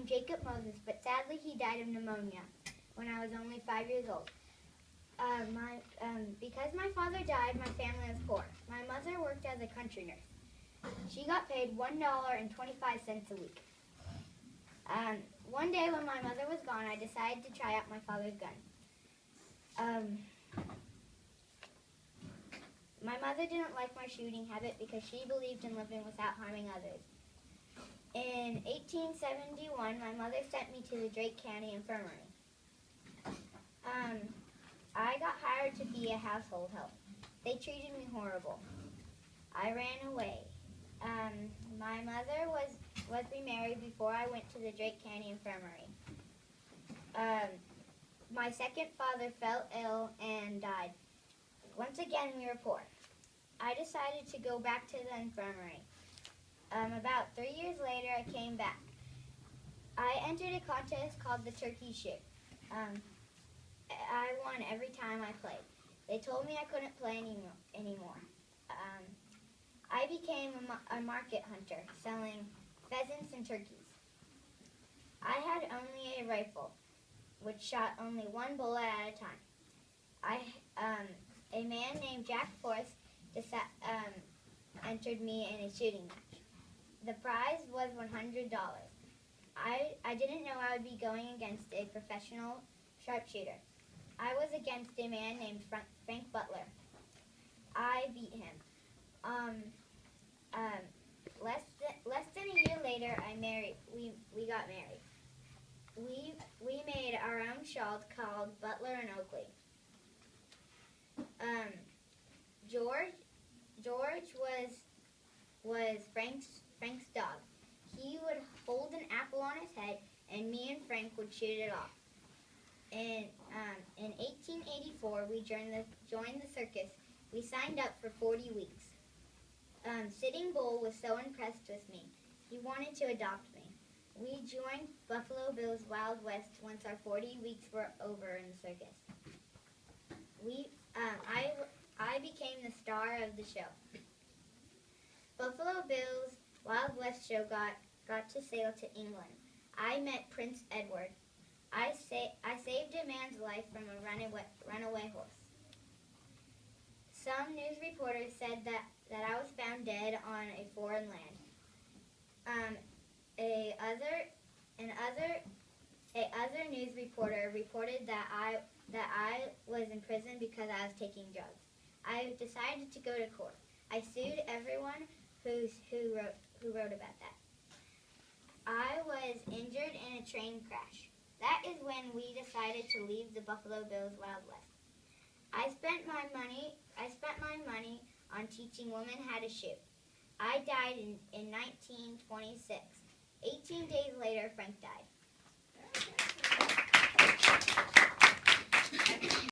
Jacob Moses, but sadly he died of pneumonia when I was only 5 years old. Because my father died, my family was poor. My mother worked as a country nurse. She got paid $1.25 a week. One day when my mother was gone, I decided to try out my father's gun. My mother didn't like my shooting habit because she believed in living without harming others. In 1871, my mother sent me to the Drake County Infirmary. I got hired to be a household help. They treated me horrible. I ran away. My mother was remarried before I went to the Drake County Infirmary. My second father fell ill and died. Once again, we were poor. I decided to go back to the infirmary. About 3 years later, I came back. I entered a contest called the Turkey Shoot. I won every time I played. They told me I couldn't play anymore. I became a market hunter, selling pheasants and turkeys. I had only a rifle, which shot only one bullet at a time. A man named Jack Forrest entered me in a shooting match. The prize was $100. I didn't know I would be going against a professional sharpshooter. I was against a man named Frank Butler. I beat him. Less than a year later, we got married. We made our own shawl called Butler and Oakley. George was Frank's dog. He would hold an apple on his head, and me and Frank would shoot it off. In 1884, we joined the circus. We signed up for 40 weeks. Sitting Bull was so impressed with me. He wanted to adopt me. We joined Buffalo Bill's Wild West once our 40 weeks were over in the circus. I became the star of the show. Buffalo Bill's Wild West show got to sail to England. I met Prince Edward. I saved a man's life from a runaway horse. Some news reporters said that I was found dead on a foreign land. Another news reporter reported that I was in prison because I was taking drugs. I decided to go to court. I sued everyone who wrote about that. I was injured in a train crash. That is when we decided to leave the Buffalo Bills Wild West. I spent my money on teaching women how to shoot. I died in 1926. 18 days later,